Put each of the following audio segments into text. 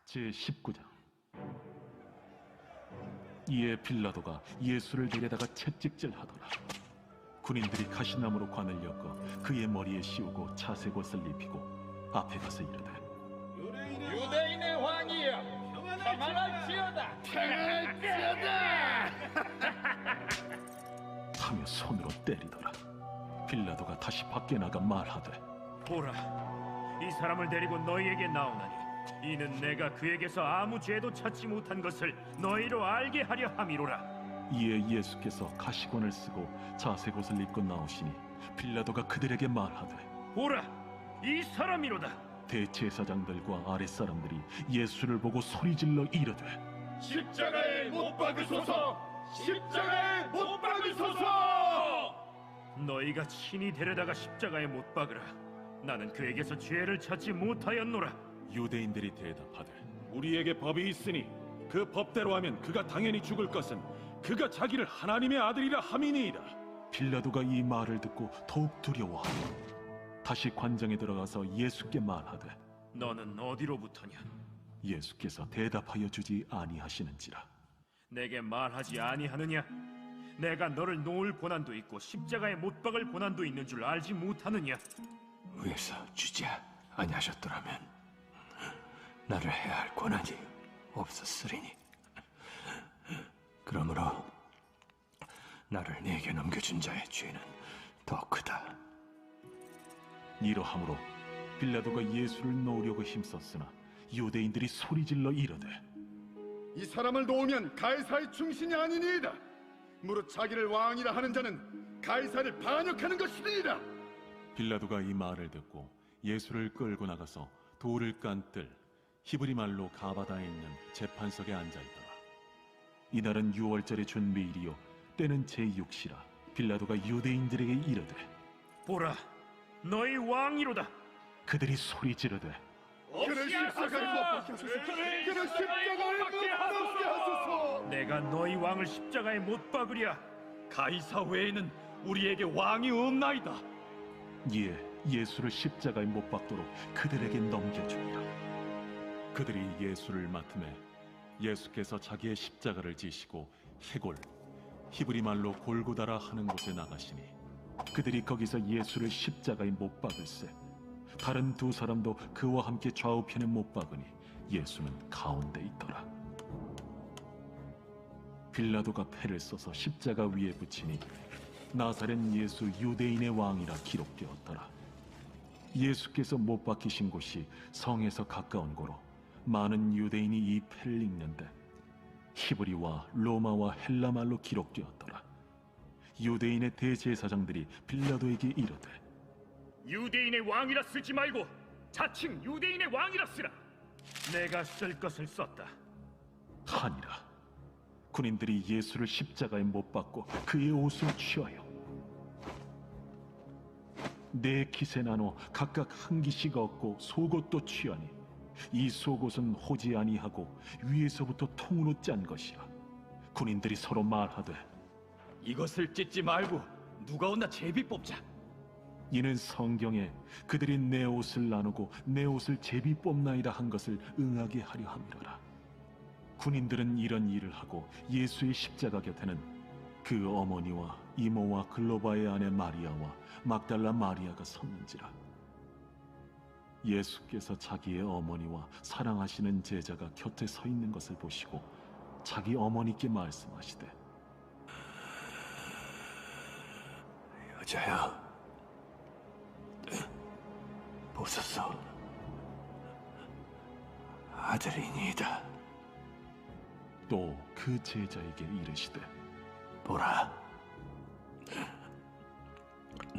제19장. 이에 빌라도가 예수를 데려다가 채찍질하더라. 군인들이 가시나무로 관을 엮어 그의 머리에 씌우고 차색 옷을 입히고 앞에 가서 이르되, 유대인의 왕이여, 평안할지어다. 하며 손으로 때리더라. 빌라도가 다시 밖에 나가 말하되, 보라, 이 사람을 데리고 너희에게 나오나니 이는 내가 그에게서 아무 죄도 찾지 못한 것을 너희로 알게 하려 함이로라. 이에 예수께서 가시관을 쓰고 자색 옷을 입고 나오시니 빌라도가 그들에게 말하되, 보라, 이 사람이로다. 대제사장들과 아랫사람들이 예수를 보고 소리질러 이르되, 십자가에 못 박으소서! 십자가에 못 박으소서! 너희가 친히 데려다가 십자가에 못 박으라. 나는 그에게서 죄를 찾지 못하였노라. 유대인들이 대답하되, 우리에게 법이 있으니 그 법대로 하면 그가 당연히 죽을 것은 그가 자기를 하나님의 아들이라 함이니이다. 빌라도가 이 말을 듣고 더욱 두려워하며 다시 관장에 들어가서 예수께 말하되, 너는 어디로부터냐? 예수께서 대답하여 주지 아니하시는지라. 내게 말하지 아니하느냐? 내가 너를 놓을 고난도 있고 십자가에 못 박을 고난도 있는 줄 알지 못하느냐? 위에서 주지 아니하셨더라면 나를 해야 할 권한이 없었으리니, 그러므로 나를 네게 넘겨준 자의 죄는 더 크다. 이러함으로 빌라도가 예수를 놓으려고 힘썼으나 유대인들이 소리질러 이르되, 이 사람을 놓으면 가이사의 충신이 아니니이다. 무릇 자기를 왕이라 하는 자는 가이사를 반역하는 것이니이다. 빌라도가 이 말을 듣고 예수를 끌고 나가서 돌을 깐 뜰 히브리 말로 가바다에 있는 재판석에 앉아있더라. 이날은 유월절의 준비일이요 때는 제6시라. 빌라도가 유대인들에게 이르되, 보라, 너희 왕이로다. 그들이 소리 지르되, 그를 십자가에 못 박히소서. 그를 십자가에 못 박게 하소서. 내가 너희 왕을 십자가에 못 박으랴. 가이사 외에는 우리에게 왕이 없나이다. 이에 예수를 십자가에 못 박도록 그들에게 넘겨주니라. 그들이 예수를 맡음에 예수께서 자기의 십자가를 지시고 해골, 히브리 말로 골고다라 하는 곳에 나가시니 그들이 거기서 예수를 십자가에 못 박을세. 다른 두 사람도 그와 함께 좌우편에 못 박으니 예수는 가운데 있더라. 빌라도가 패를 써서 십자가 위에 붙이니 나사렛 예수 유대인의 왕이라 기록되었더라. 예수께서 못 박히신 곳이 성에서 가까운 고로 많은 유대인이 이 패를 읽는데 히브리와 로마와 헬라 말로 기록되었더라. 유대인의 대제사장들이 빌라도에게 이르되, 유대인의 왕이라 쓰지 말고 자칭 유대인의 왕이라 쓰라. 내가 쓸 것을 썼다. 하니라. 군인들이 예수를 십자가에 못 박고 그의 옷을 취하여 네 깃에 나눠 각각 한 깃씩 얻고 속옷도 취하니 이 속옷은 호지 아니하고 위에서부터 통으로 짠 것이라. 군인들이 서로 말하되, 이것을 찢지 말고 누가 온나 제비 뽑자. 이는 성경에 그들이 내 옷을 나누고 내 옷을 제비 뽑나이다 한 것을 응하게 하려 함이로라. 군인들은 이런 일을 하고 예수의 십자가 곁에는 그 어머니와 이모와 글로바의 아내 마리아와 막달라 마리아가 섰는지라. 예수께서 자기의 어머니와 사랑하시는 제자가 곁에 서 있는 것을 보시고 자기 어머니께 말씀하시되, 여자여, 보소서, 아들이니이다. 또 그 제자에게 이르시되, 보라,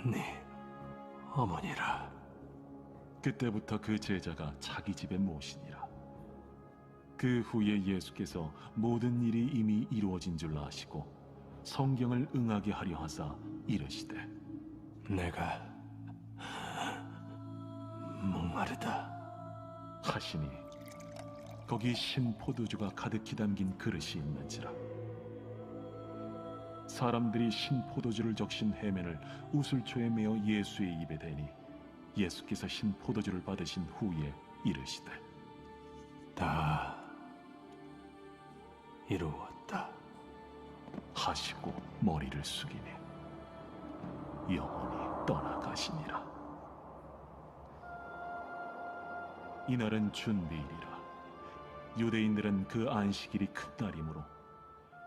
네 어머니라. 그때부터 그 제자가 자기 집에 모시니라. 그 후에 예수께서 모든 일이 이미 이루어진 줄 아시고 성경을 응하게 하려 하사 이르시되, 내가 목마르다 하시니 거기 신 포도주가 가득히 담긴 그릇이 있는지라. 사람들이 신 포도주를 적신 해면을 우슬초에 메어 예수의 입에 대니 예수께서 신 포도주를 받으신 후에 이르시되, 다 이루었다 하시고 머리를 숙이니 영원히 떠나가시니라. 이날은 준비일이라. 유대인들은 그 안식일이 큰 날이므로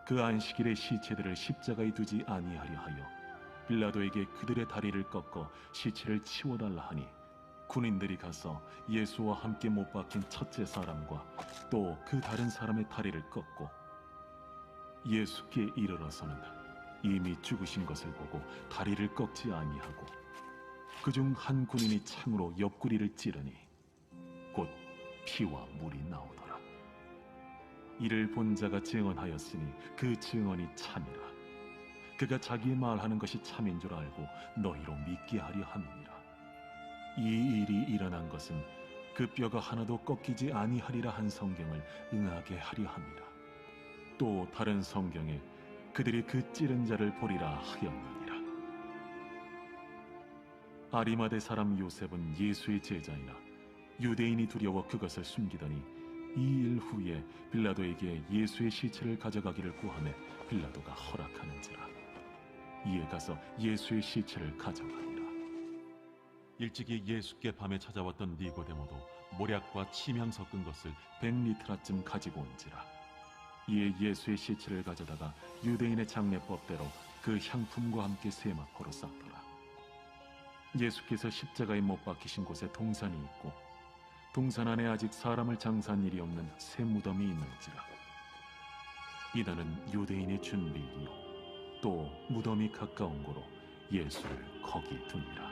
그 안식일의 시체들을 십자가에 두지 아니하려 하여 빌라도에게 그들의 다리를 꺾어 시체를 치워달라 하니, 군인들이 가서 예수와 함께 못 박힌 첫째 사람과 또 그 다른 사람의 다리를 꺾고 예수께 이르러서는 이미 죽으신 것을 보고 다리를 꺾지 아니하고 그중 한 군인이 창으로 옆구리를 찌르니 곧 피와 물이 나오더라. 이를 본 자가 증언하였으니 그 증언이 참이라. 그가 자기의 말하는 것이 참인 줄 알고 너희로 믿게 하려 함이니라. 이 일이 일어난 것은 그 뼈가 하나도 꺾이지 아니하리라 한 성경을 응하게 하려 함이라. 또 다른 성경에 그들이 그 찌른 자를 보리라 하였느니라. 아리마대 사람 요셉은 예수의 제자이나 유대인이 두려워 그것을 숨기더니 이 일 후에 빌라도에게 예수의 시체를 가져가기를 구하매 빌라도가 허락하는지라. 이에 가서 예수의 시체를 가져가니라. 일찍이 예수께 밤에 찾아왔던 니고데모도 모략과 침향 섞은 것을 100리트라쯤 가지고 온지라. 이에 예수의 시체를 가져다가 유대인의 장례법대로 그 향품과 함께 세마포로 쌌더라. 예수께서 십자가에 못 박히신 곳에 동산이 있고 동산 안에 아직 사람을 장사한 일이 없는 새 무덤이 있는지라. 이날은 유대인의 준비이요 또 무덤이 가까운 고로 예수를 거기 두니라.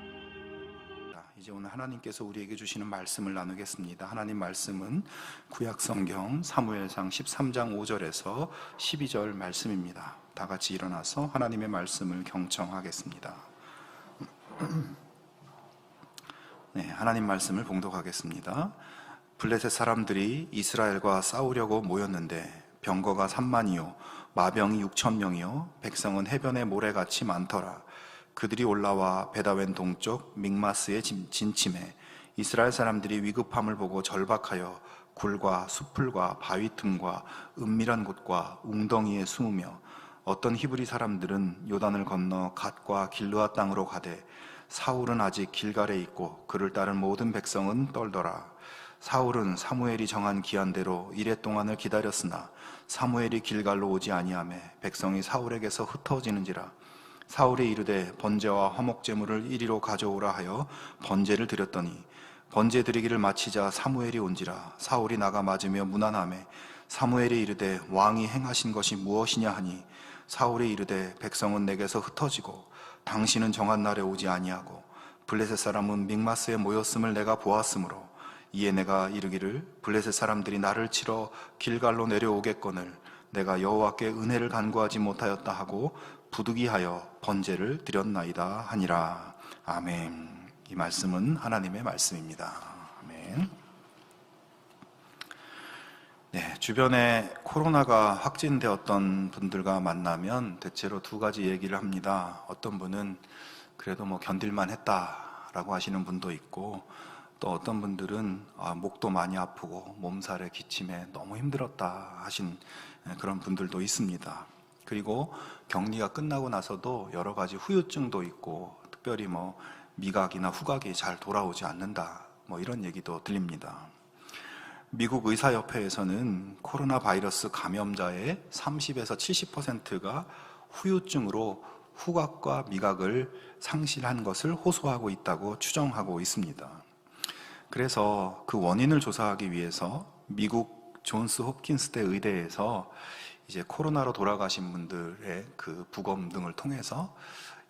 이제 오늘 하나님께서 우리에게 주시는 말씀을 나누겠습니다. 하나님 말씀은 구약성경 사무엘상 13장 5절에서 12절 말씀입니다. 다 같이 일어나서 하나님의 말씀을 경청하겠습니다. 네, 하나님 말씀을 봉독하겠습니다. 블레셋 사람들이 이스라엘과 싸우려고 모였는데 병거가 3만이요 마병이 6,000명이요 백성은 해변의 모래같이 많더라. 그들이 올라와 베다웬 동쪽 믹마스에 진침해 이스라엘 사람들이 위급함을 보고 절박하여 굴과 수풀과 바위 틈과 은밀한 곳과 웅덩이에 숨으며 어떤 히브리 사람들은 요단을 건너 갓과 길르앗 땅으로 가되 사울은 아직 길갈에 있고 그를 따른 모든 백성은 떨더라. 사울은 사무엘이 정한 기한대로 이레 동안을 기다렸으나 사무엘이 길갈로 오지 아니하매 백성이 사울에게서 흩어지는지라. 사울이 이르되 번제와 화목제물을 이리로 가져오라 하여 번제를 드렸더니 번제 드리기를 마치자 사무엘이 온지라. 사울이 나가 맞으며 무난하매 사무엘이 이르되 왕이 행하신 것이 무엇이냐 하니 사울이 이르되 백성은 내게서 흩어지고 당신은 정한 날에 오지 아니하고 블레셋 사람은 믹마스에 모였음을 내가 보았으므로 이에 내가 이르기를 블레셋 사람들이 나를 치러 길갈로 내려오겠거늘 내가 여호와께 은혜를 간구하지 못하였다 하고 부득이하여 번제를 드렸나이다 하니라. 아멘. 이 말씀은 하나님의 말씀입니다. 아멘. 네, 주변에 코로나가 확진되었던 분들과 만나면 대체로 두 가지 얘기를 합니다. 어떤 분은 그래도 뭐 견딜만 했다라고 하시는 분도 있고, 또 어떤 분들은 목도 많이 아프고 몸살에 기침에 너무 힘들었다 하신 그런 분들도 있습니다. 그리고 격리가 끝나고 나서도 여러 가지 후유증도 있고, 특별히 뭐 미각이나 후각이 잘 돌아오지 않는다, 뭐 이런 얘기도 들립니다. 미국 의사협회에서는 코로나 바이러스 감염자의 30에서 70%가 후유증으로 후각과 미각을 상실한 것을 호소하고 있다고 추정하고 있습니다. 그래서 그 원인을 조사하기 위해서 미국 존스 홉킨스대 의대에서 이제 코로나로 돌아가신 분들의 그 부검 등을 통해서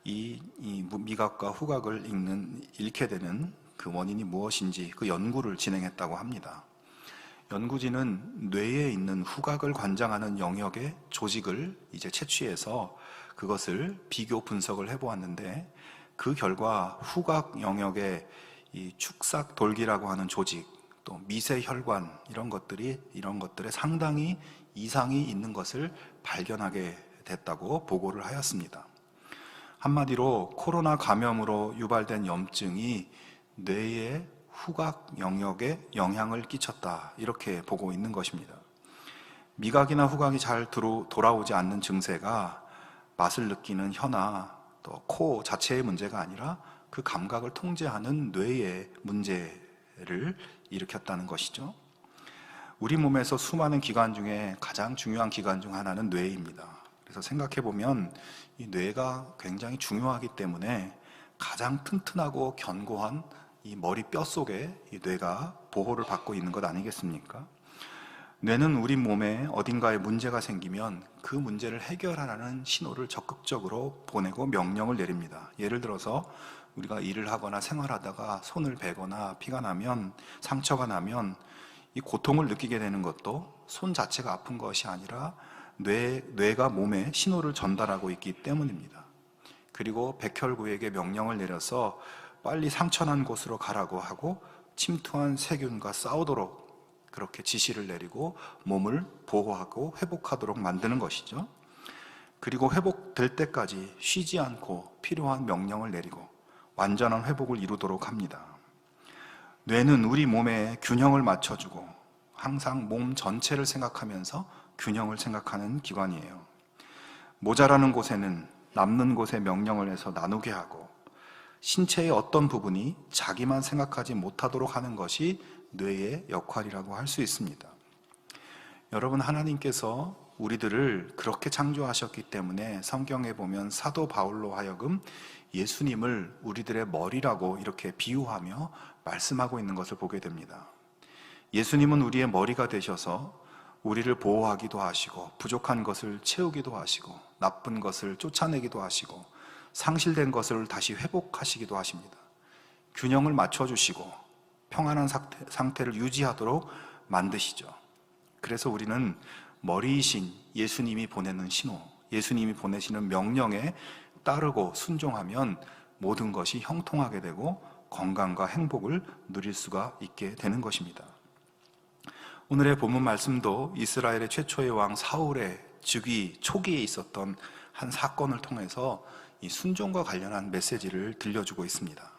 이 미각과 후각을 잃게 되는 그 원인이 무엇인지 그 연구를 진행했다고 합니다. 연구진은 뇌에 있는 후각을 관장하는 영역의 조직을 이제 채취해서 그것을 비교 분석을 해보았는데, 그 결과 후각 영역의 이 축삭 돌기라고 하는 조직, 또 미세 혈관 이런 것들에 상당히 이상이 있는 것을 발견하게 됐다고 보고를 하였습니다. 한마디로 코로나 감염으로 유발된 염증이 뇌의 후각 영역에 영향을 끼쳤다, 이렇게 보고 있는 것입니다. 미각이나 후각이 잘 돌아오지 않는 증세가 맛을 느끼는 혀나 또 코 자체의 문제가 아니라 그 감각을 통제하는 뇌의 문제를 일으켰다는 것이죠. 우리 몸에서 수많은 기관 중에 가장 중요한 기관 중 하나는 뇌입니다. 그래서 생각해 보면 이 뇌가 굉장히 중요하기 때문에 가장 튼튼하고 견고한 이 머리 뼈 속에 이 뇌가 보호를 받고 있는 것 아니겠습니까? 뇌는 우리 몸에 어딘가에 문제가 생기면 그 문제를 해결하라는 신호를 적극적으로 보내고 명령을 내립니다. 예를 들어서 우리가 일을 하거나 생활하다가 손을 베거나 피가 나면, 상처가 나면 이 고통을 느끼게 되는 것도 손 자체가 아픈 것이 아니라 뇌가 몸에 신호를 전달하고 있기 때문입니다. 그리고 백혈구에게 명령을 내려서 빨리 상처난 곳으로 가라고 하고 침투한 세균과 싸우도록 그렇게 지시를 내리고 몸을 보호하고 회복하도록 만드는 것이죠. 그리고 회복될 때까지 쉬지 않고 필요한 명령을 내리고 완전한 회복을 이루도록 합니다. 뇌는 우리 몸의 균형을 맞춰주고 항상 몸 전체를 생각하면서 균형을 생각하는 기관이에요. 모자라는 곳에는 남는 곳에 명령을 해서 나누게 하고 신체의 어떤 부분이 자기만 생각하지 못하도록 하는 것이 뇌의 역할이라고 할 수 있습니다. 여러분, 하나님께서 우리들을 그렇게 창조하셨기 때문에 성경에 보면 사도 바울로 하여금 예수님을 우리들의 머리라고 이렇게 비유하며 말씀하고 있는 것을 보게 됩니다. 예수님은 우리의 머리가 되셔서 우리를 보호하기도 하시고 부족한 것을 채우기도 하시고 나쁜 것을 쫓아내기도 하시고 상실된 것을 다시 회복하시기도 하십니다. 균형을 맞춰주시고 평안한 상태를 유지하도록 만드시죠. 그래서 우리는 머리이신 예수님이 보내는 신호, 예수님이 보내시는 명령에 따르고 순종하면 모든 것이 형통하게 되고 건강과 행복을 누릴 수가 있게 되는 것입니다. 오늘의 본문 말씀도 이스라엘의 최초의 왕 사울의 즉위 초기에 있었던 한 사건을 통해서 이 순종과 관련한 메시지를 들려주고 있습니다.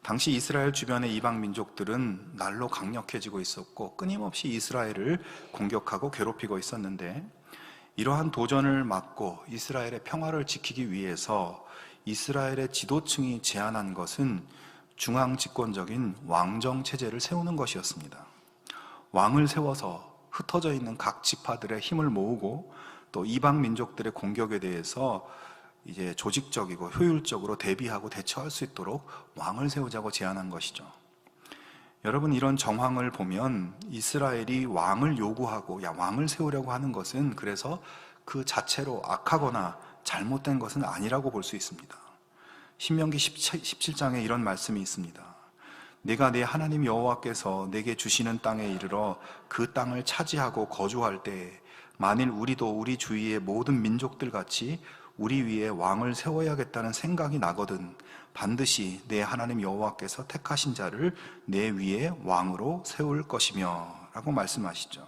당시 이스라엘 주변의 이방 민족들은 날로 강력해지고 있었고 끊임없이 이스라엘을 공격하고 괴롭히고 있었는데, 이러한 도전을 막고 이스라엘의 평화를 지키기 위해서 이스라엘의 지도층이 제안한 것은 중앙 집권적인 왕정 체제를 세우는 것이었습니다. 왕을 세워서 흩어져 있는 각 지파들의 힘을 모으고 또 이방 민족들의 공격에 대해서 이제 조직적이고 효율적으로 대비하고 대처할 수 있도록 왕을 세우자고 제안한 것이죠. 여러분, 이런 정황을 보면 이스라엘이 왕을 요구하고 왕을 세우려고 하는 것은 그래서 그 자체로 악하거나 잘못된 것은 아니라고 볼 수 있습니다. 신명기 17장에 이런 말씀이 있습니다. 내가 내 하나님 여호와께서 내게 주시는 땅에 이르러 그 땅을 차지하고 거주할 때에 만일 우리도 우리 주위의 모든 민족들 같이 우리 위에 왕을 세워야겠다는 생각이 나거든 반드시 내 하나님 여호와께서 택하신 자를 내 위에 왕으로 세울 것이며 라고 말씀하시죠.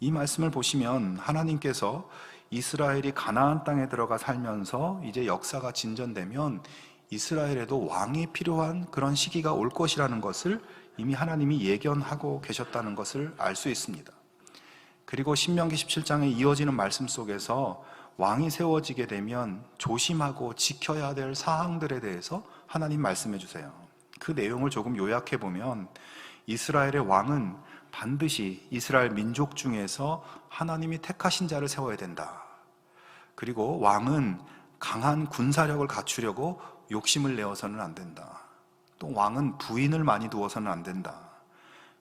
이 말씀을 보시면 하나님께서 이스라엘이 가나안 땅에 들어가 살면서 이제 역사가 진전되면 이스라엘에도 왕이 필요한 그런 시기가 올 것이라는 것을 이미 하나님이 예견하고 계셨다는 것을 알 수 있습니다. 그리고 신명기 17장에 이어지는 말씀 속에서 왕이 세워지게 되면 조심하고 지켜야 될 사항들에 대해서 하나님 말씀해 주세요. 그 내용을 조금 요약해 보면 이스라엘의 왕은 반드시 이스라엘 민족 중에서 하나님이 택하신 자를 세워야 된다. 그리고 왕은 강한 군사력을 갖추려고 욕심을 내어서는 안 된다. 또 왕은 부인을 많이 두어서는 안 된다.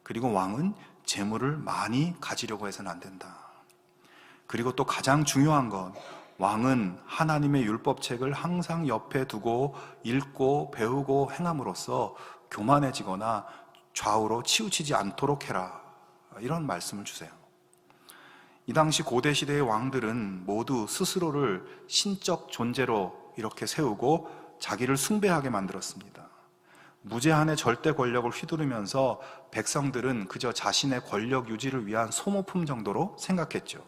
그리고 왕은 재물을 많이 가지려고 해서는 안 된다. 그리고 또 가장 중요한 건 왕은 하나님의 율법책을 항상 옆에 두고 읽고 배우고 행함으로써 교만해지거나 좌우로 치우치지 않도록 해라. 이런 말씀을 주세요. 이 당시 고대 시대의 왕들은 모두 스스로를 신적 존재로 이렇게 세우고 자기를 숭배하게 만들었습니다. 무제한의 절대 권력을 휘두르면서 백성들은 그저 자신의 권력 유지를 위한 소모품 정도로 생각했죠.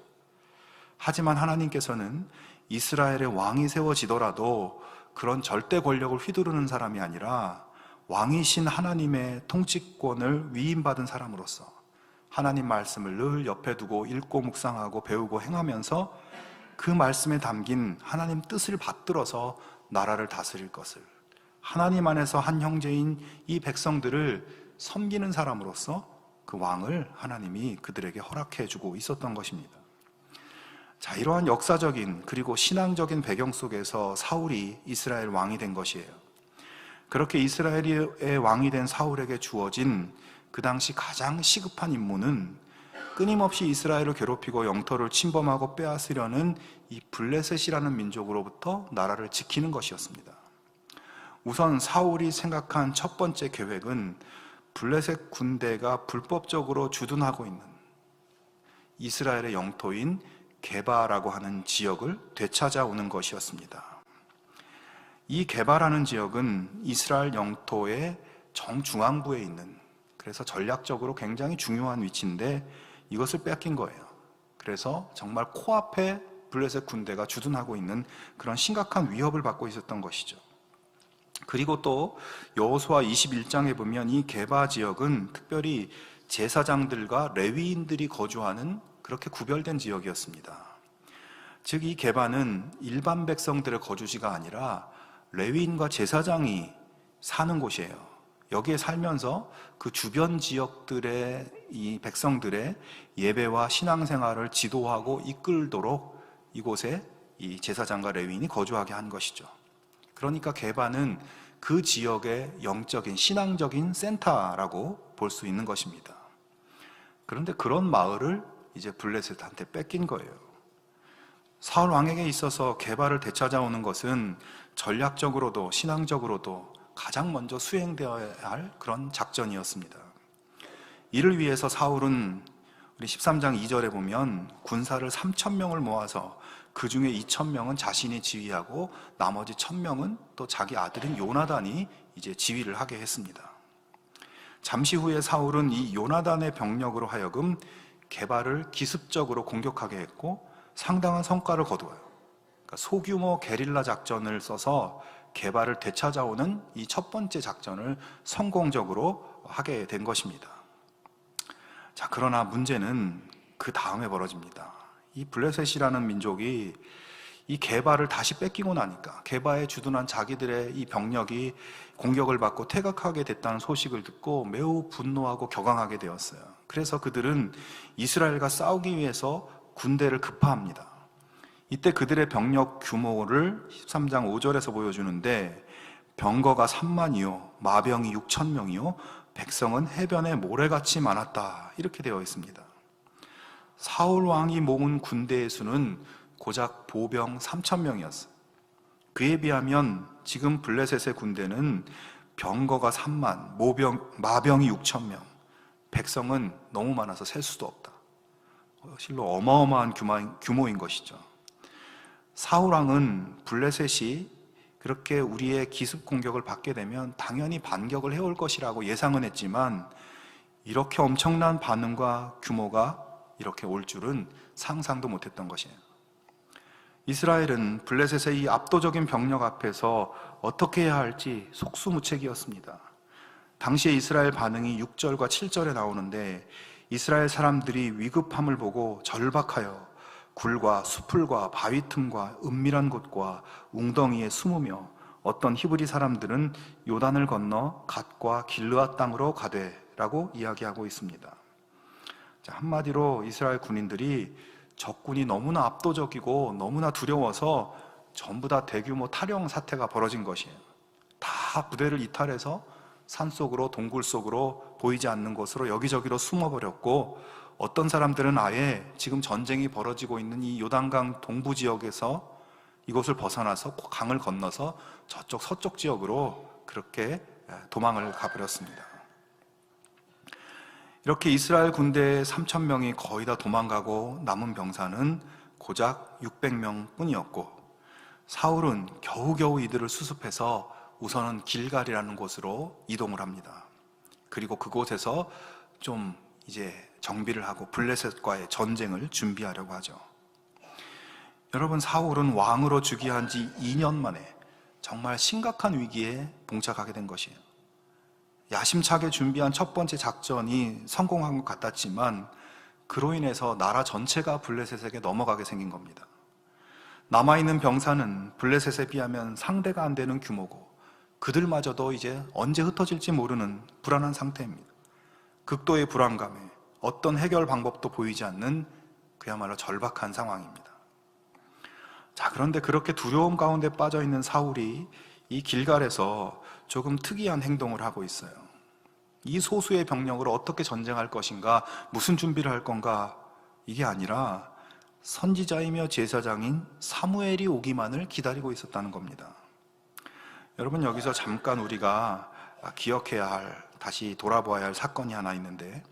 하지만 하나님께서는 이스라엘의 왕이 세워지더라도 그런 절대 권력을 휘두르는 사람이 아니라 왕이신 하나님의 통치권을 위임받은 사람으로서 하나님 말씀을 늘 옆에 두고 읽고 묵상하고 배우고 행하면서 그 말씀에 담긴 하나님 뜻을 받들어서 나라를 다스릴 것을, 하나님 안에서 한 형제인 이 백성들을 섬기는 사람으로서 그 왕을 하나님이 그들에게 허락해 주고 있었던 것입니다. 자, 이러한 역사적인 그리고 신앙적인 배경 속에서 사울이 이스라엘 왕이 된 것이에요. 그렇게 이스라엘의 왕이 된 사울에게 주어진 그 당시 가장 시급한 임무는 끊임없이 이스라엘을 괴롭히고 영토를 침범하고 빼앗으려는 이 블레셋이라는 민족으로부터 나라를 지키는 것이었습니다. 우선 사울이 생각한 첫 번째 계획은 블레셋 군대가 불법적으로 주둔하고 있는 이스라엘의 영토인 게바라고 하는 지역을 되찾아오는 것이었습니다. 이 게바라는 지역은 이스라엘 영토의 정중앙부에 있는, 그래서 전략적으로 굉장히 중요한 위치인데 이것을 뺏긴 거예요. 그래서 정말 코앞에 블레셋 군대가 주둔하고 있는 그런 심각한 위협을 받고 있었던 것이죠. 그리고 또 여호수아 21장에 보면 이 게바 지역은 특별히 제사장들과 레위인들이 거주하는 그렇게 구별된 지역이었습니다. 즉 이 게바는 일반 백성들의 거주지가 아니라 레위인과 제사장이 사는 곳이에요. 여기에 살면서 그 주변 지역들의 이 백성들의 예배와 신앙생활을 지도하고 이끌도록 이곳에 이 제사장과 레위인이 거주하게 한 것이죠. 그러니까 게바는 그 지역의 영적인 신앙적인 센터라고 볼 수 있는 것입니다. 그런데 그런 마을을 이제 블레셋한테 뺏긴 거예요. 사울 왕에게 있어서 게바를 되찾아오는 것은 전략적으로도 신앙적으로도 가장 먼저 수행되어야 할 그런 작전이었습니다. 이를 위해서 사울은 우리 13장 2절에 보면 군사를 3,000명을 모아서 그 중에 2,000명은 자신이 지휘하고 나머지 1,000명은 또 자기 아들인 요나단이 이제 지휘를 하게 했습니다. 잠시 후에 사울은 이 요나단의 병력으로 하여금 게바를 기습적으로 공격하게 했고 상당한 성과를 거두어요. 그러니까 소규모 게릴라 작전을 써서 게바를 되찾아오는 이 첫 번째 작전을 성공적으로 하게 된 것입니다. 자, 그러나 문제는 그 다음에 벌어집니다. 이 블레셋이라는 민족이 이 게바를 다시 뺏기고 나니까 게바에 주둔한 자기들의 이 병력이 공격을 받고 퇴각하게 됐다는 소식을 듣고 매우 분노하고 격앙하게 되었어요. 그래서 그들은 이스라엘과 싸우기 위해서 군대를 급파합니다. 이때 그들의 병력 규모를 13장 5절에서 보여주는데 병거가 3만이요 마병이 6,000명이요 백성은 해변에 모래같이 많았다, 이렇게 되어 있습니다. 사울 왕이 모은 군대의 수는 고작 보병 3,000명이었어요. 그에 비하면 지금 블레셋의 군대는 병거가 3만, 마병이 6,000명, 백성은 너무 많아서 셀 수도 없다. 실로 어마어마한 규모인 것이죠. 사울 왕은 블레셋이 그렇게 우리의 기습 공격을 받게 되면 당연히 반격을 해올 것이라고 예상은 했지만 이렇게 엄청난 반응과 규모가 이렇게 올 줄은 상상도 못했던 것이에요. 이스라엘은 블레셋의 이 압도적인 병력 앞에서 어떻게 해야 할지 속수무책이었습니다. 당시에 이스라엘 반응이 6절과 7절에 나오는데 이스라엘 사람들이 위급함을 보고 절박하여 굴과 수풀과 바위 틈과 은밀한 곳과 웅덩이에 숨으며 어떤 히브리 사람들은 요단을 건너 갓과 길르앗 땅으로 가되라고 이야기하고 있습니다. 자, 한마디로 이스라엘 군인들이 적군이 너무나 압도적이고 너무나 두려워서 전부 다 대규모 탈영 사태가 벌어진 것이에요. 다 부대를 이탈해서 산속으로 동굴 속으로 보이지 않는 곳으로 여기저기로 숨어버렸고 어떤 사람들은 아예 지금 전쟁이 벌어지고 있는 이 요단강 동부 지역에서 이곳을 벗어나서 강을 건너서 저쪽 서쪽 지역으로 그렇게 도망을 가버렸습니다. 이렇게 이스라엘 군대 3,000명이 거의 다 도망가고 남은 병사는 고작 600명 뿐이었고 사울은 겨우겨우 이들을 수습해서 우선은 길갈이라는 곳으로 이동을 합니다. 그리고 그곳에서 좀 이제 정비를 하고 블레셋과의 전쟁을 준비하려고 하죠. 여러분, 사울은 왕으로 즉위한 지 2년 만에 정말 심각한 위기에 봉착하게 된 것이에요. 야심차게 준비한 첫 번째 작전이 성공한 것 같았지만 그로 인해서 나라 전체가 블레셋에게 넘어가게 생긴 겁니다. 남아있는 병사는 블레셋에 비하면 상대가 안 되는 규모고 그들마저도 이제 언제 흩어질지 모르는 불안한 상태입니다. 극도의 불안감에 어떤 해결 방법도 보이지 않는 그야말로 절박한 상황입니다. 자, 그런데 그렇게 두려움 가운데 빠져 있는 사울이 이 길갈에서 조금 특이한 행동을 하고 있어요. 이 소수의 병력으로 어떻게 전쟁할 것인가, 무슨 준비를 할 건가, 이게 아니라 선지자이며 제사장인 사무엘이 오기만을 기다리고 있었다는 겁니다. 여러분, 여기서 잠깐 우리가 기억해야 할, 다시 돌아보아야 할 사건이 하나 있는데,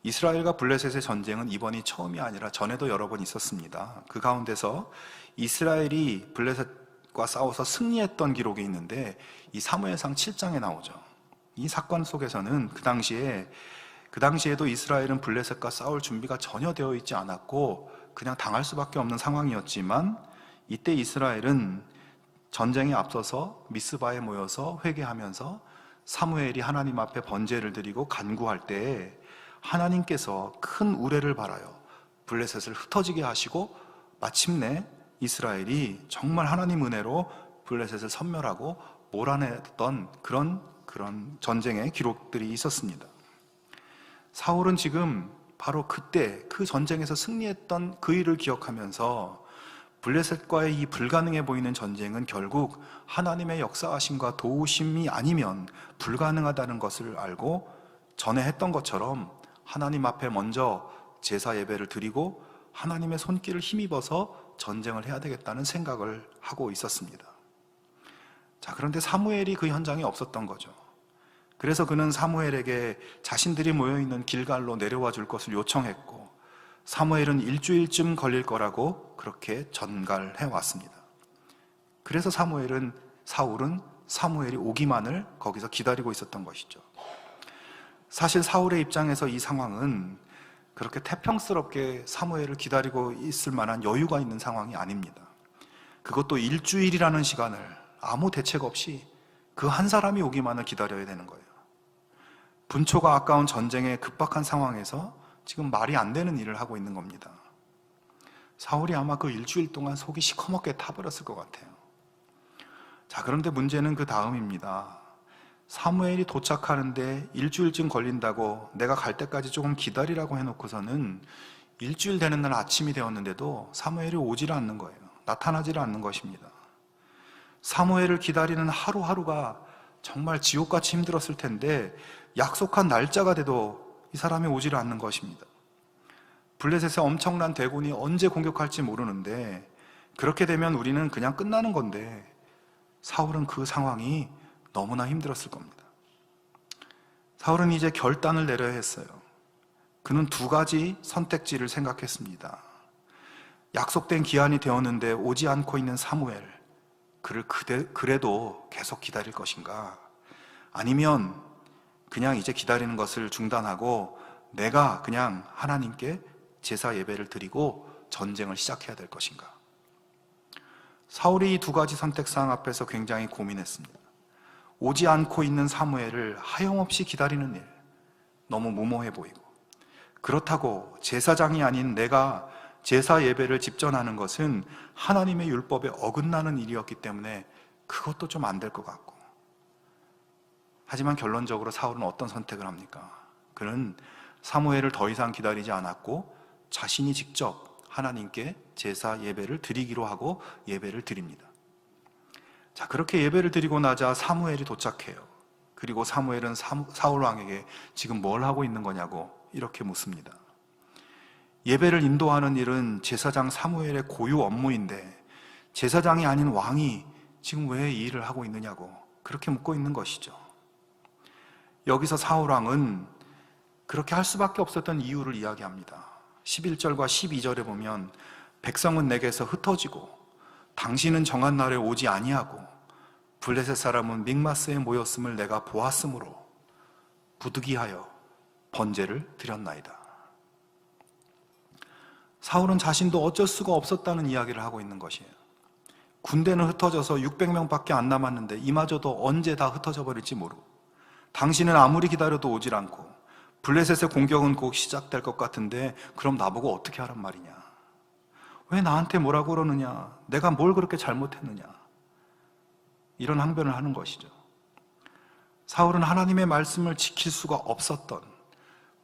이스라엘과 블레셋의 전쟁은 이번이 처음이 아니라 전에도 여러 번 있었습니다. 그 가운데서 이스라엘이 블레셋과 싸워서 승리했던 기록이 있는데 이 사무엘상 7장에 나오죠. 이 사건 속에서는 그 당시에도 이스라엘은 블레셋과 싸울 준비가 전혀 되어 있지 않았고 그냥 당할 수밖에 없는 상황이었지만, 이때 이스라엘은 전쟁에 앞서서 미스바에 모여서 회개하면서 사무엘이 하나님 앞에 번제를 드리고 간구할 때에 하나님께서 큰 우레를 발하여 블레셋을 흩어지게 하시고 마침내 이스라엘이 정말 하나님 은혜로 블레셋을 섬멸하고 몰아냈던 그런 전쟁의 기록들이 있었습니다. 사울은 지금 바로 그때 그 전쟁에서 승리했던 그 일을 기억하면서 블레셋과의 이 불가능해 보이는 전쟁은 결국 하나님의 역사하심과 도우심이 아니면 불가능하다는 것을 알고 전에 했던 것처럼 하나님 앞에 먼저 제사 예배를 드리고 하나님의 손길을 힘입어서 전쟁을 해야 되겠다는 생각을 하고 있었습니다. 자, 그런데 사무엘이 그 현장에 없었던 거죠. 그래서 그는 사무엘에게 자신들이 모여있는 길갈로 내려와 줄 것을 요청했고, 사무엘은 일주일쯤 걸릴 거라고 그렇게 전갈해 왔습니다. 그래서 사울은 사무엘이 오기만을 거기서 기다리고 있었던 것이죠. 사실 사울의 입장에서 이 상황은 그렇게 태평스럽게 사무엘을 기다리고 있을 만한 여유가 있는 상황이 아닙니다. 그것도 일주일이라는 시간을 아무 대책 없이 그 한 사람이 오기만을 기다려야 되는 거예요. 분초가 아까운 전쟁의 급박한 상황에서 지금 말이 안 되는 일을 하고 있는 겁니다. 사울이 아마 그 일주일 동안 속이 시커멓게 타버렸을 것 같아요. 자, 그런데 문제는 그 다음입니다. 사무엘이 도착하는데 일주일쯤 걸린다고 내가 갈 때까지 조금 기다리라고 해놓고서는 일주일 되는 날 아침이 되었는데도 사무엘이 오지를 않는 거예요. 나타나지를 않는 것입니다. 사무엘을 기다리는 하루하루가 정말 지옥같이 힘들었을 텐데 약속한 날짜가 돼도 이 사람이 오지를 않는 것입니다. 블레셋의 엄청난 대군이 언제 공격할지 모르는데 그렇게 되면 우리는 그냥 끝나는 건데 사울은 그 상황이 너무나 힘들었을 겁니다. 사울은 이제 결단을 내려야 했어요. 그는 두 가지 선택지를 생각했습니다. 약속된 기한이 되었는데 오지 않고 있는 사무엘, 그를 그래도 계속 기다릴 것인가? 아니면 그냥 이제 기다리는 것을 중단하고 내가 그냥 하나님께 제사 예배를 드리고 전쟁을 시작해야 될 것인가? 사울이 이 두 가지 선택사항 앞에서 굉장히 고민했습니다. 오지 않고 있는 사무엘을 하염없이 기다리는 일, 너무 무모해 보이고, 그렇다고 제사장이 아닌 내가 제사 예배를 집전하는 것은 하나님의 율법에 어긋나는 일이었기 때문에 그것도 좀 안 될 것 같고, 하지만 결론적으로 사울은 어떤 선택을 합니까? 그는 사무엘을 더 이상 기다리지 않았고 자신이 직접 하나님께 제사 예배를 드리기로 하고 예배를 드립니다. 자, 그렇게 예배를 드리고 나자 사무엘이 도착해요. 그리고 사무엘은 사울 왕에게 지금 뭘 하고 있는 거냐고 이렇게 묻습니다. 예배를 인도하는 일은 제사장 사무엘의 고유 업무인데 제사장이 아닌 왕이 지금 왜 이 일을 하고 있느냐고 그렇게 묻고 있는 것이죠. 여기서 사울 왕은 그렇게 할 수밖에 없었던 이유를 이야기합니다. 11절과 12절에 보면 백성은 내게서 흩어지고 당신은 정한 날에 오지 아니하고 블레셋 사람은 믹마스에 모였음을 내가 보았으므로 부득이하여 번제를 드렸나이다. 사울은 자신도 어쩔 수가 없었다는 이야기를 하고 있는 것이에요. 군대는 흩어져서 600명밖에 안 남았는데 이마저도 언제 다 흩어져 버릴지 모르고 당신은 아무리 기다려도 오질 않고 블레셋의 공격은 곧 시작될 것 같은데 그럼 나보고 어떻게 하란 말이냐? 왜 나한테 뭐라고 그러느냐? 내가 뭘 그렇게 잘못했느냐? 이런 항변을 하는 것이죠. 사울은 하나님의 말씀을 지킬 수가 없었던,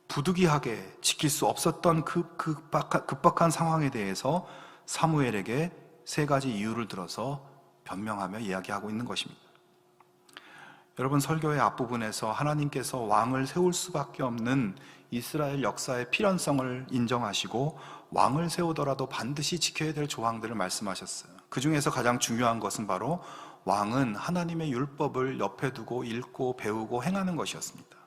부득이하게 지킬 수 없었던 그 급박한 상황에 대해서 사무엘에게 3가지 이유를 들어서 변명하며 이야기하고 있는 것입니다. 여러분, 설교의 앞부분에서 하나님께서 왕을 세울 수밖에 없는 이스라엘 역사의 필연성을 인정하시고 왕을 세우더라도 반드시 지켜야 될 조항들을 말씀하셨어요. 그 중에서 가장 중요한 것은 바로 왕은 하나님의 율법을 옆에 두고 읽고 배우고 행하는 것이었습니다.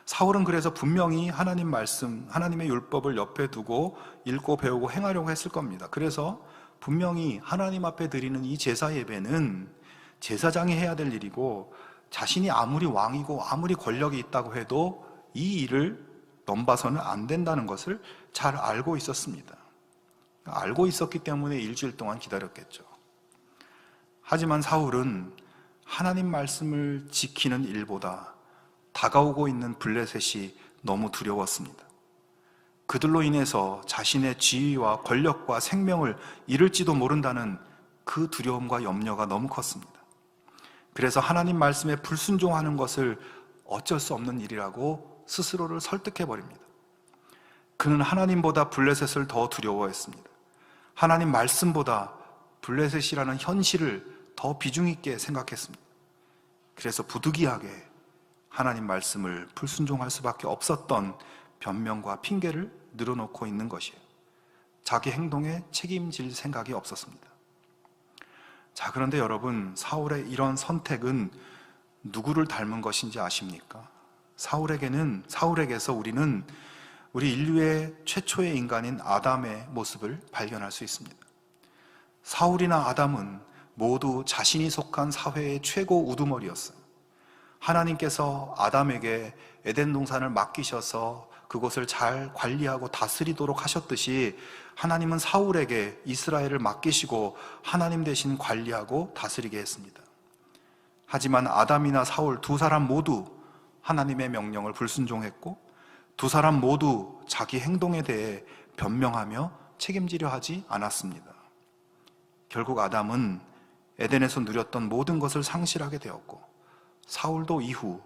사울은 그래서 분명히 하나님 말씀, 하나님의 율법을 옆에 두고 읽고 배우고 행하려고 했을 겁니다. 그래서 분명히 하나님 앞에 드리는 이 제사 예배는 제사장이 해야 될 일이고, 자신이 아무리 왕이고 아무리 권력이 있다고 해도 이 일을 넘봐서는 안 된다는 것을 잘 알고 있었습니다. 알고 있었기 때문에 일주일 동안 기다렸겠죠. 하지만 사울은 하나님 말씀을 지키는 일보다 다가오고 있는 블레셋이 너무 두려웠습니다. 그들로 인해서 자신의 지위와 권력과 생명을 잃을지도 모른다는 그 두려움과 염려가 너무 컸습니다. 그래서 하나님 말씀에 불순종하는 것을 어쩔 수 없는 일이라고 스스로를 설득해버립니다. 그는 하나님보다 블레셋을 더 두려워했습니다. 하나님 말씀보다 블레셋이라는 현실을 더 비중 있게 생각했습니다. 그래서 부득이하게 하나님 말씀을 불순종할 수밖에 없었던 변명과 핑계를 늘어놓고 있는 것이에요. 자기 행동에 책임질 생각이 없었습니다. 자, 그런데 여러분, 사울의 이런 선택은 누구를 닮은 것인지 아십니까? 사울에게서 우리는 우리 인류의 최초의 인간인 아담의 모습을 발견할 수 있습니다. 사울이나 아담은 모두 자신이 속한 사회의 최고 우두머리였어요. 하나님께서 아담에게 에덴 동산을 맡기셔서 그곳을 잘 관리하고 다스리도록 하셨듯이 하나님은 사울에게 이스라엘을 맡기시고 하나님 대신 관리하고 다스리게 했습니다. 하지만 아담이나 사울 두 사람 모두 하나님의 명령을 불순종했고, 두 사람 모두 자기 행동에 대해 변명하며 책임지려 하지 않았습니다. 결국 아담은 에덴에서 누렸던 모든 것을 상실하게 되었고, 사울도 이후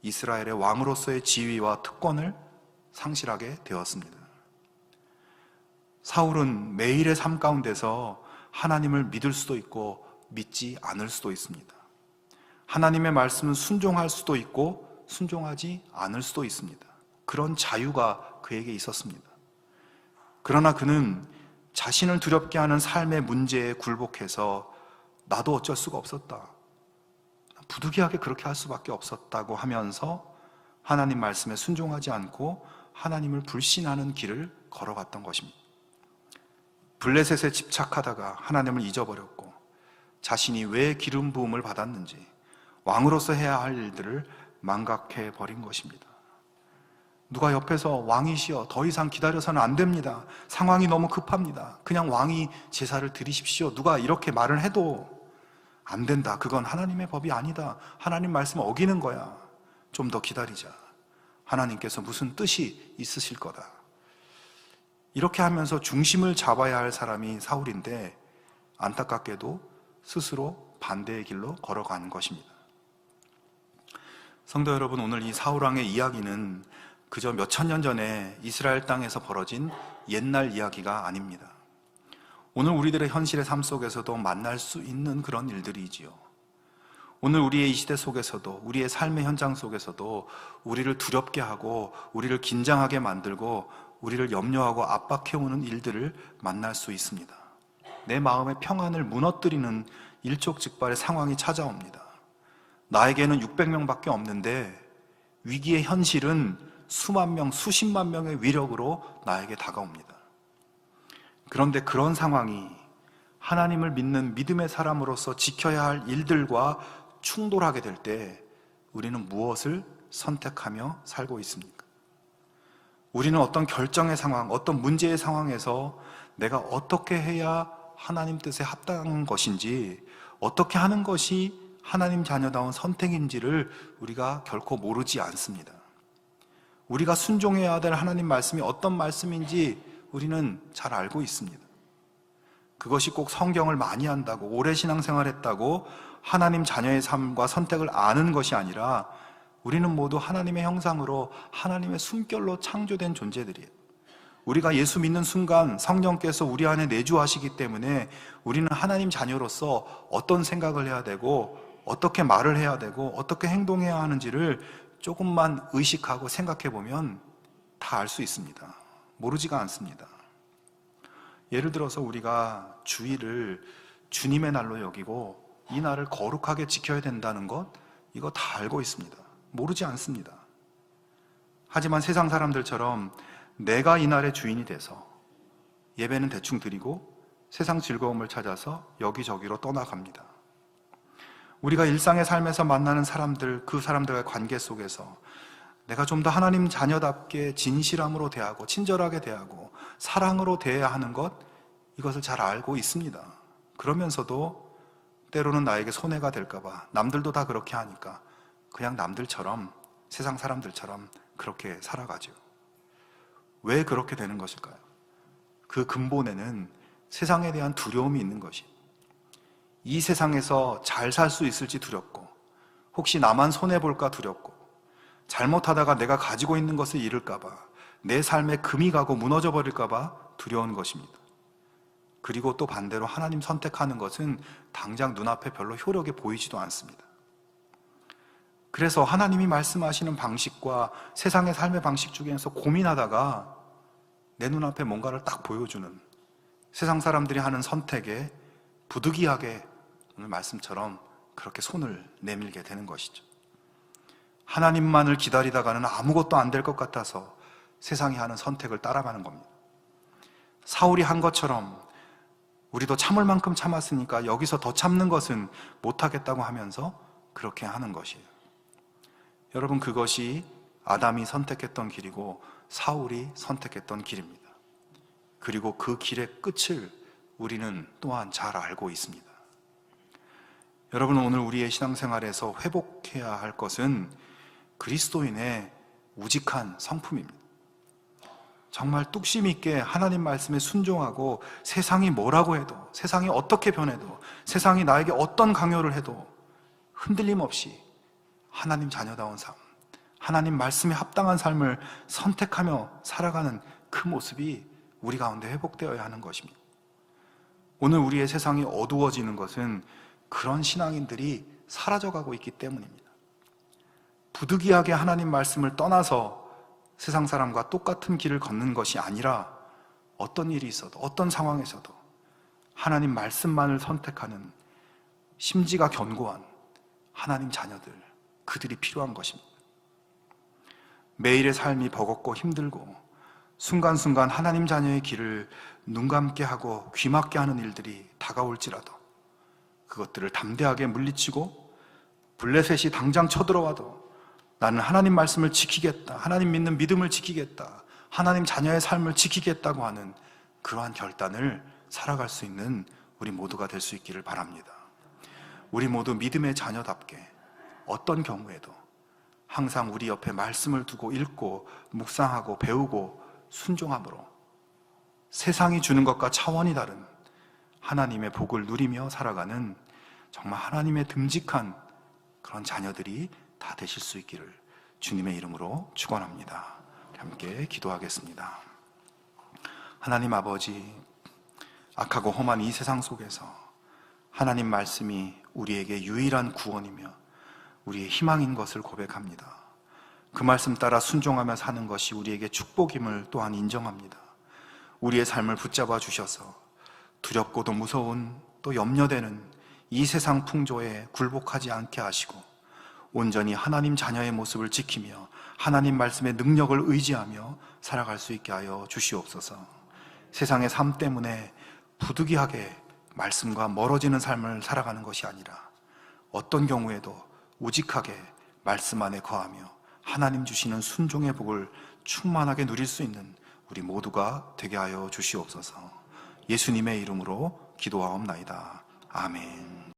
이스라엘의 왕으로서의 지위와 특권을 상실하게 되었습니다. 사울은 매일의 삶 가운데서 하나님을 믿을 수도 있고 믿지 않을 수도 있습니다. 하나님의 말씀은 순종할 수도 있고 순종하지 않을 수도 있습니다. 그런 자유가 그에게 있었습니다. 그러나 그는 자신을 두렵게 하는 삶의 문제에 굴복해서 나도 어쩔 수가 없었다, 부득이하게 그렇게 할 수밖에 없었다고 하면서 하나님 말씀에 순종하지 않고 하나님을 불신하는 길을 걸어갔던 것입니다. 블레셋에 집착하다가 하나님을 잊어버렸고, 자신이 왜 기름 부음을 받았는지, 왕으로서 해야 할 일들을 망각해 버린 것입니다. 누가 옆에서 왕이시여 더 이상 기다려서는 안 됩니다, 상황이 너무 급합니다, 그냥 왕이 제사를 드리십시오, 누가 이렇게 말을 해도 안 된다, 그건 하나님의 법이 아니다, 하나님 말씀을 어기는 거야, 좀 더 기다리자, 하나님께서 무슨 뜻이 있으실 거다, 이렇게 하면서 중심을 잡아야 할 사람이 사울인데 안타깝게도 스스로 반대의 길로 걸어간 것입니다. 성도 여러분, 오늘 이 사울왕의 이야기는 그저 몇천 년 전에 이스라엘 땅에서 벌어진 옛날 이야기가 아닙니다. 오늘 우리들의 현실의 삶 속에서도 만날 수 있는 그런 일들이지요. 오늘 우리의 이 시대 속에서도, 우리의 삶의 현장 속에서도 우리를 두렵게 하고 우리를 긴장하게 만들고 우리를 염려하고 압박해오는 일들을 만날 수 있습니다. 내 마음의 평안을 무너뜨리는 일촉즉발의 상황이 찾아옵니다. 나에게는 600명밖에 없는데 위기의 현실은 수만 명, 수십만 명의 위력으로 나에게 다가옵니다. 그런데 그런 상황이 하나님을 믿는 믿음의 사람으로서 지켜야 할 일들과 충돌하게 될 때 우리는 무엇을 선택하며 살고 있습니까? 우리는 어떤 결정의 상황, 어떤 문제의 상황에서 내가 어떻게 해야 하나님 뜻에 합당한 것인지, 어떻게 하는 것이 하나님 자녀다운 선택인지를 우리가 결코 모르지 않습니다. 우리가 순종해야 될 하나님 말씀이 어떤 말씀인지 우리는 잘 알고 있습니다. 그것이 꼭 성경을 많이 한다고, 오래 신앙생활했다고 하나님 자녀의 삶과 선택을 아는 것이 아니라 우리는 모두 하나님의 형상으로 하나님의 숨결로 창조된 존재들이에요. 우리가 예수 믿는 순간 성령께서 우리 안에 내주하시기 때문에 우리는 하나님 자녀로서 어떤 생각을 해야 되고 어떻게 말을 해야 되고 어떻게 행동해야 하는지를 조금만 의식하고 생각해 보면 다 알 수 있습니다. 모르지가 않습니다. 예를 들어서 우리가 주일을 주님의 날로 여기고 이 날을 거룩하게 지켜야 된다는 것, 이거 다 알고 있습니다. 모르지 않습니다. 하지만 세상 사람들처럼 내가 이 날의 주인이 돼서 예배는 대충 드리고 세상 즐거움을 찾아서 여기저기로 떠나갑니다. 우리가 일상의 삶에서 만나는 사람들, 그 사람들과의 관계 속에서 내가 좀 더 하나님 자녀답게 진실함으로 대하고 친절하게 대하고 사랑으로 대해야 하는 것, 이것을 잘 알고 있습니다. 그러면서도 때로는 나에게 손해가 될까봐, 남들도 다 그렇게 하니까 그냥 남들처럼, 세상 사람들처럼 그렇게 살아가죠. 왜 그렇게 되는 것일까요? 그 근본에는 세상에 대한 두려움이 있는 것이, 이 세상에서 잘 살 수 있을지 두렵고, 혹시 나만 손해볼까 두렵고, 잘못하다가 내가 가지고 있는 것을 잃을까봐, 내 삶에 금이 가고 무너져 버릴까봐 두려운 것입니다. 그리고 또 반대로 하나님 선택하는 것은 당장 눈앞에 별로 효력이 보이지도 않습니다. 그래서 하나님이 말씀하시는 방식과 세상의 삶의 방식 중에서 고민하다가 내 눈앞에 뭔가를 딱 보여주는, 세상 사람들이 하는 선택에 부득이하게 오늘 말씀처럼 그렇게 손을 내밀게 되는 것이죠. 하나님만을 기다리다가는 아무것도 안 될 것 같아서 세상이 하는 선택을 따라가는 겁니다. 사울이 한 것처럼 우리도 참을 만큼 참았으니까 여기서 더 참는 것은 못하겠다고 하면서 그렇게 하는 것이에요. 여러분, 그것이 아담이 선택했던 길이고 사울이 선택했던 길입니다. 그리고 그 길의 끝을 우리는 또한 잘 알고 있습니다. 여러분, 오늘 우리의 신앙생활에서 회복해야 할 것은 그리스도인의 우직한 성품입니다. 정말 뚝심 있게 하나님 말씀에 순종하고 세상이 뭐라고 해도, 세상이 어떻게 변해도, 세상이 나에게 어떤 강요를 해도 흔들림 없이 하나님 자녀다운 삶, 하나님 말씀에 합당한 삶을 선택하며 살아가는 그 모습이 우리 가운데 회복되어야 하는 것입니다. 오늘 우리의 세상이 어두워지는 것은 그런 신앙인들이 사라져가고 있기 때문입니다. 부득이하게 하나님 말씀을 떠나서 세상 사람과 똑같은 길을 걷는 것이 아니라 어떤 일이 있어도, 어떤 상황에서도 하나님 말씀만을 선택하는 심지가 견고한 하나님 자녀들, 그들이 필요한 것입니다. 매일의 삶이 버겁고 힘들고 순간순간 하나님 자녀의 길을 눈 감게 하고 귀 막게 하는 일들이 다가올지라도 그것들을 담대하게 물리치고 블레셋이 당장 쳐들어와도 나는 하나님 말씀을 지키겠다, 하나님 믿는 믿음을 지키겠다, 하나님 자녀의 삶을 지키겠다고 하는 그러한 결단을 살아갈 수 있는 우리 모두가 될 수 있기를 바랍니다. 우리 모두 믿음의 자녀답게 어떤 경우에도 항상 우리 옆에 말씀을 두고 읽고 묵상하고 배우고 순종함으로 세상이 주는 것과 차원이 다른 하나님의 복을 누리며 살아가는 정말 하나님의 듬직한 그런 자녀들이 다 되실 수 있기를 주님의 이름으로 축원합니다. 함께 기도하겠습니다. 하나님 아버지, 악하고 험한 이 세상 속에서 하나님 말씀이 우리에게 유일한 구원이며 우리의 희망인 것을 고백합니다. 그 말씀 따라 순종하며 사는 것이 우리에게 축복임을 또한 인정합니다. 우리의 삶을 붙잡아 주셔서 두렵고도 무서운, 또 염려되는 이 세상 풍조에 굴복하지 않게 하시고 온전히 하나님 자녀의 모습을 지키며 하나님 말씀의 능력을 의지하며 살아갈 수 있게 하여 주시옵소서. 세상의 삶 때문에 부득이하게 말씀과 멀어지는 삶을 살아가는 것이 아니라 어떤 경우에도 우직하게 말씀 안에 거하며 하나님 주시는 순종의 복을 충만하게 누릴 수 있는 우리 모두가 되게 하여 주시옵소서. 예수님의 이름으로 기도하옵나이다. 아멘.